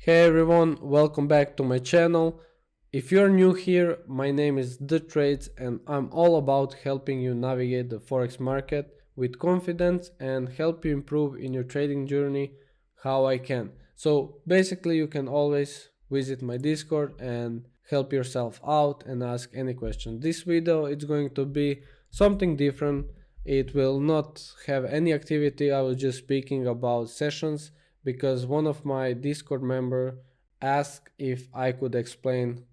Hey everyone, welcome back to my channel. If you're new here, my name is The Trades and I'm all about helping you navigate the Forex market with confidence and help you improve in your trading journey how I can. So basically you can always visit my Discord and help yourself out and ask any question. This video is going to be something different. It will not have any activity. I was just speaking about sessions because one of my Discord member asked if I could explain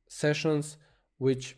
sessions, which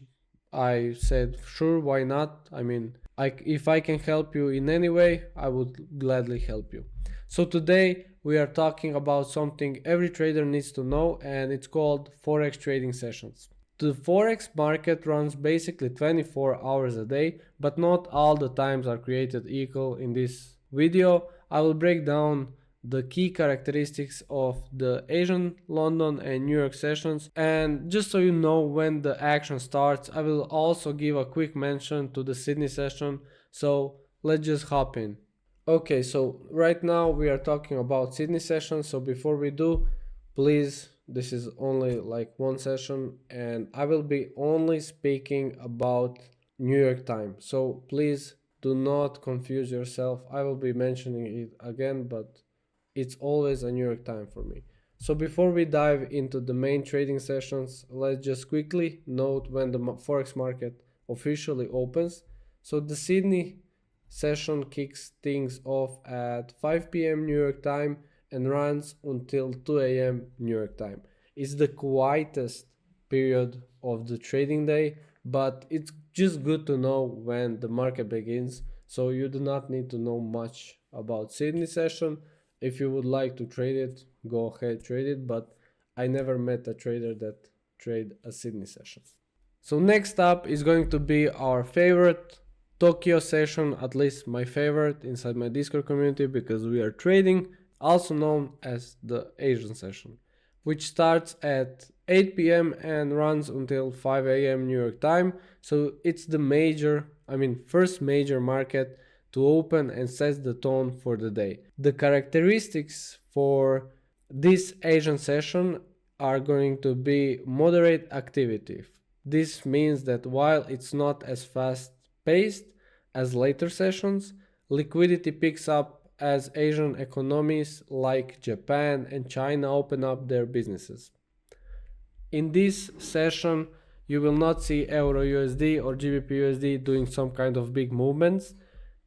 I said sure, why not? I mean, if I can help you in any way, I would gladly help you. So today we are talking about something every trader needs to know, and it's called Forex trading sessions. The Forex market runs basically 24 hours a day, but not all the times are created equal. In this video, I will break down the key characteristics of the Asian, London and New York sessions, and just so you know when the action starts, I will also give a quick mention to the Sydney session, so let's just hop in. Okay, so right now we are talking about Sydney session, so before we do, please, this is only like one session and I will be only speaking about New York time, so please do not confuse yourself. I will be mentioning it again, but it's always a New York time for me. So before we dive into the main trading sessions, let's just quickly note when the Forex market officially opens. So the Sydney session kicks things off at 5 p.m. New York time and runs until 2 a.m. New York time. It's the quietest period of the trading day, but it's just good to know when the market begins, so you do not need to know much about Sydney session. If you would like to trade it, go ahead, trade it, but I never met a trader that trade a Sydney session. So next up is going to be our favorite Tokyo session, at least my favorite inside my Discord community, because we are trading, also known as the Asian session, which starts at 8 p.m. and runs until 5 a.m. New York time. So it's the first major market to open and sets the tone for the day. The characteristics for this Asian session are going to be moderate activity. This means that while it's not as fast paced as later sessions, liquidity picks up as Asian economies like Japan and China open up their businesses. In this session, you will not see Euro USD or GBP USD doing some kind of big movements.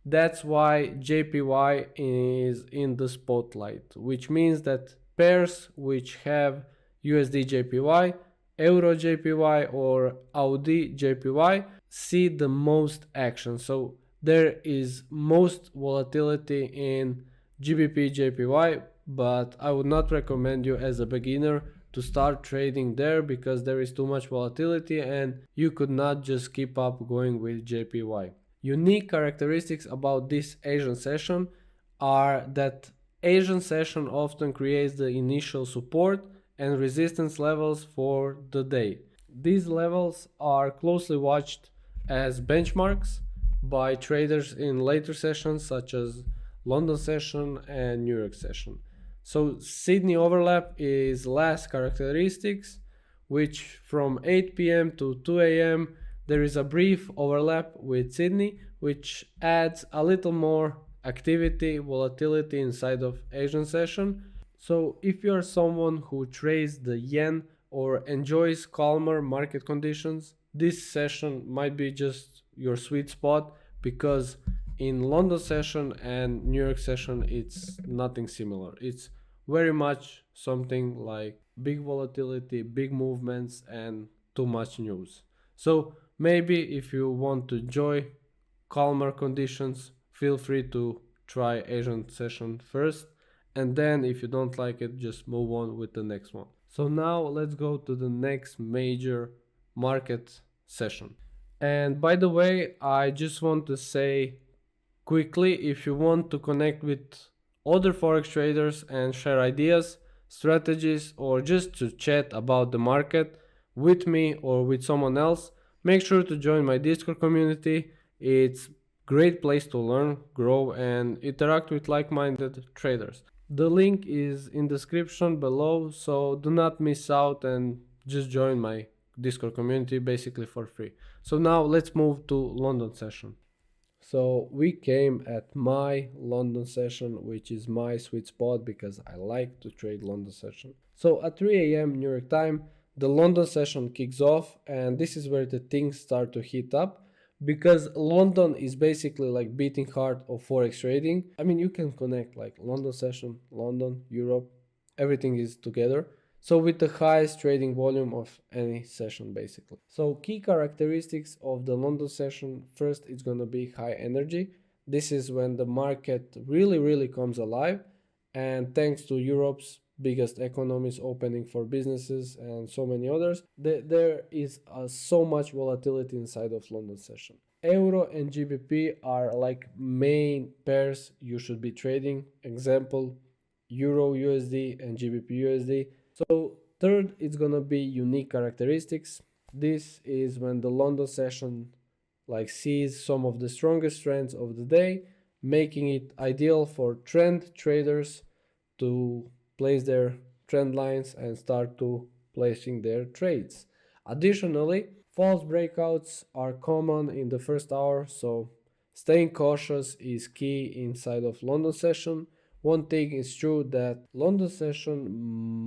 That's why JPY is in the spotlight, which means that pairs which have USD JPY, Euro JPY or AUD JPY see the most action. So there is most volatility in GBP JPY, but I would not recommend you as a beginner to start trading there because there is too much volatility and you could not just keep up going with JPY. Unique characteristics about this Asian session are that Asian session often creates the initial support and resistance levels for the day. These levels are closely watched as benchmarks by traders in later sessions such as London session and New York session. So Sydney overlap is last characteristics, which from 8 p.m. to 2 a.m. there is a brief overlap with Sydney, which adds a little more activity, volatility inside of Asian session. So if you are someone who trades the yen or enjoys calmer market conditions, this session might be just your sweet spot because in London session and New York session it's nothing similar. It's very much something like big volatility, big movements and too much news. So maybe if you want to enjoy calmer conditions, feel free to try Asian session first, and then if you don't like it, just move on with the next one. So now let's go to the next major market session. And by the way, I just want to say quickly, if you want to connect with other Forex traders and share ideas, strategies, or just to chat about the market with me or with someone else, make sure to join my Discord community. It's a great place to learn, grow, and interact with like-minded traders. The link is in description below, so do not miss out and just join my Discord community basically for free. So now let's move to London session. So we came at my London session, which is my sweet spot because I like to trade London session. So at 3 a.m. New York time, the London session kicks off, and this is where the things start to heat up because London is basically like beating heart of Forex trading. I mean, you can connect like London session, London, Europe, everything is together. So with the highest trading volume of any session basically. So key characteristics of the London session, first it's going to be high energy. This is when the market really comes alive, and thanks to Europe's biggest economies opening for businesses and so many others, there is so much volatility inside of London session. Euro and GBP are like main pairs you should be trading. Example, Euro USD and GBP USD. So third, it's gonna be unique characteristics. This is when the London session like sees some of the strongest trends of the day, making it ideal for trend traders to place their trend lines and start to placing their trades. Additionally, false breakouts are common in the first hour, so staying cautious is key inside of London session. One thing is true that London session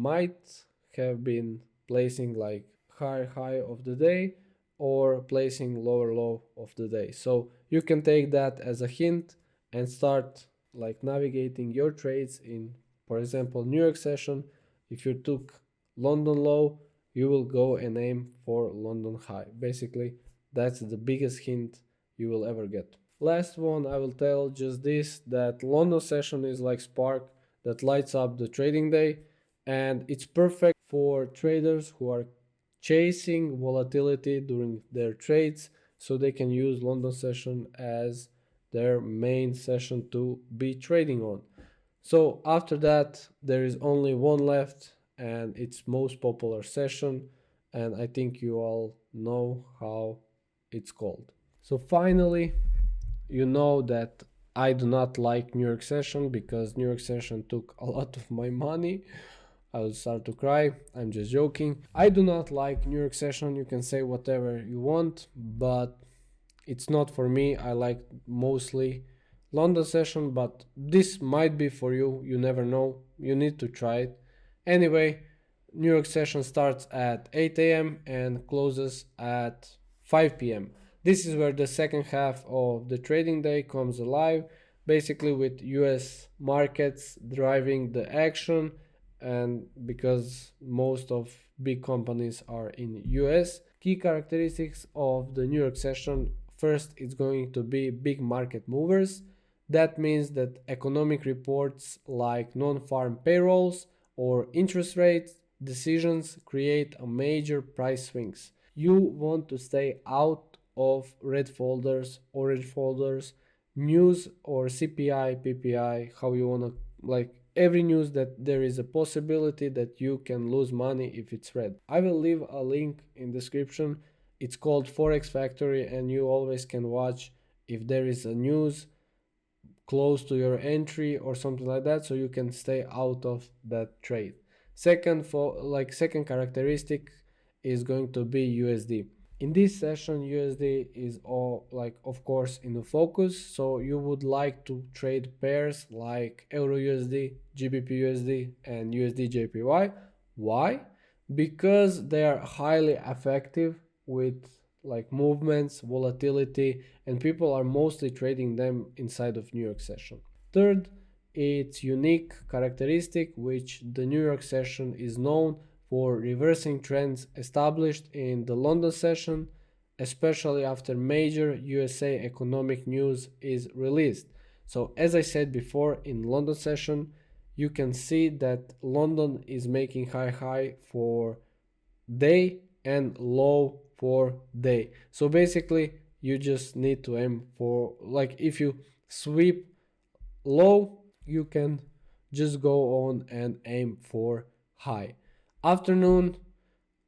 might have been placing like higher high of the day or placing lower low of the day. So you can take that as a hint and start like navigating your trades in, for example, New York session. If you took London low, you will go and aim for London high. Basically, that's the biggest hint you will ever get. Last one, I will tell just this, that London session is like spark that lights up the trading day, and it's perfect for traders who are chasing volatility during their trades, so they can use London session as their main session to be trading on. So after that, there is only one left, and it's most popular session, and I think you all know how it's called. So finally, you know that I do not like New York session because New York session took a lot of my money. I will start to cry. I'm just joking. I do not like New York session. You can say whatever you want, but it's not for me. I like mostly London session, but this might be for you. You never know. You need to try it. Anyway, New York session starts at 8 a.m. and closes at 5 p.m. This is where the second half of the trading day comes alive, basically with US markets driving the action, and because most of big companies are in US. Key characteristics of the New York session, first it's going to be big market movers. That means that economic reports like non-farm payrolls or interest rates decisions create a major price swings. You want to stay out of red folders, orange folders, news or CPI, PPI, how you want to like every news that there is a possibility that you can lose money if it's red. I will leave a link in description. It's called Forex Factory, and you always can watch if there is a news close to your entry or something like that, so you can stay out of that trade. Second characteristic is going to be USD. In this session, USD is all like of course in the focus, so you would like to trade pairs like Euro USD, GBP USD, and USD JPY. Why? Because they are highly effective with like movements, volatility, and people are mostly trading them inside of New York session. Third, its unique characteristic, which the New York session is known for reversing trends established in the London session, especially after major USA economic news is released. So as I said before, in London session, you can see that London is making high for day and low for day. So basically, you just need to aim for, like, if you sweep low, you can just go on and aim for high. Afternoon,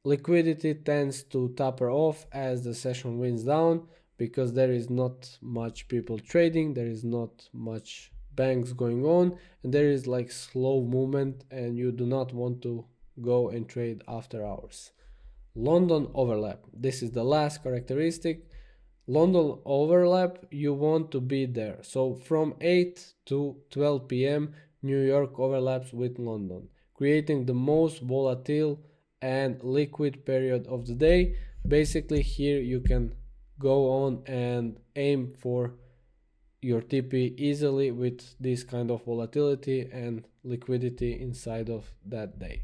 liquidity tends to taper off as the session winds down because there is not much people trading, there is not much bangs going on, and there is like slow movement and you do not want to go and trade after hours. London overlap. This is the last characteristic. London overlap, you want to be there. So from 8 to 12 p.m., New York overlaps with London, creating the most volatile and liquid period of the day. Basically, here you can go on and aim for your TP easily with this kind of volatility and liquidity inside of that day.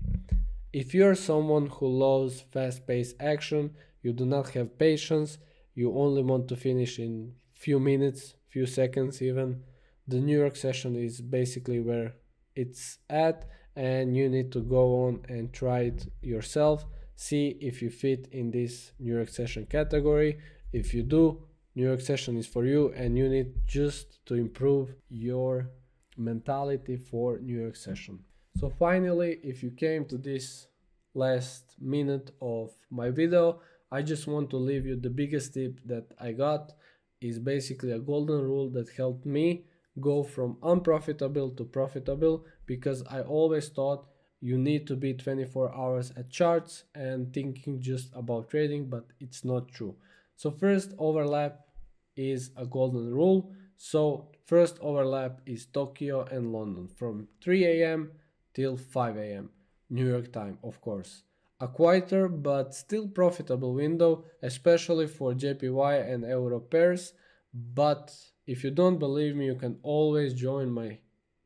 If you're someone who loves fast-paced action, you do not have patience, you only want to finish in few minutes, few seconds even, the New York session is basically where it's at, and you need to go on and try it yourself, see if you fit in this New York session category. If you do, New York session is for you, and you need just to improve your mentality for New York session. So finally, if you came to this last minute of my video, I just want to leave you the biggest tip that I got is basically a golden rule that helped me go from unprofitable to profitable, because I always thought you need to be 24 hours at charts and thinking just about trading, but it's not true. So first overlap is a golden rule. So first overlap is Tokyo and London from 3 a.m. till 5 a.m. New York time, of course. A quieter but still profitable window, especially for JPY and Euro pairs. But if you don't believe me, you can always join my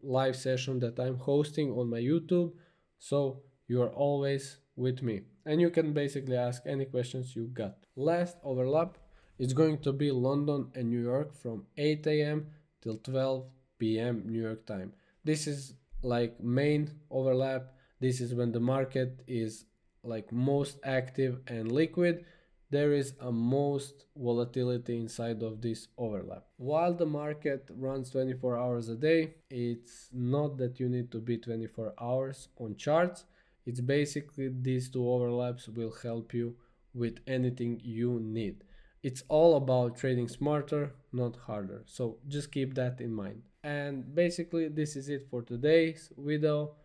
live session that I'm hosting on my YouTube. So you are always with me. And you can basically ask any questions you got. Last overlap is going to be London and New York from 8 a.m. till 12 p.m. New York time. This is like main overlap. This is when the market is like most active and liquid. There is a most volatility inside of this overlap. While the market runs 24 hours a day, it's not that you need to be 24 hours on charts. It's basically these two overlaps will help you with anything you need. It's all about trading smarter, not harder. So just keep that in mind. And basically this is it for today's video.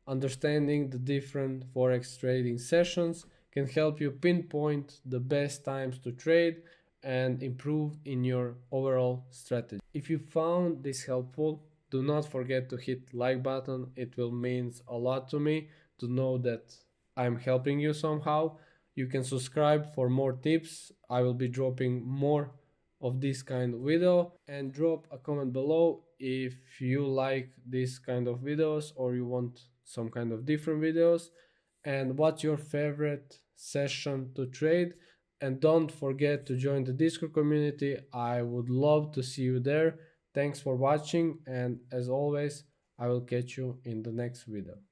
Understanding the different Forex trading sessions can help you pinpoint the best times to trade and improve in your overall strategy. If you found this helpful, do not forget to hit like button. It will mean a lot to me to know that I'm helping you somehow. You can subscribe for more tips. I will be dropping more of this kind of video, and drop a comment below if you like this kind of videos or you want some kind of different videos, and what's your favorite session to trade. And don't forget to join the Discord community. I would love to see you there. Thanks for watching, and as always, I will catch you in the next video.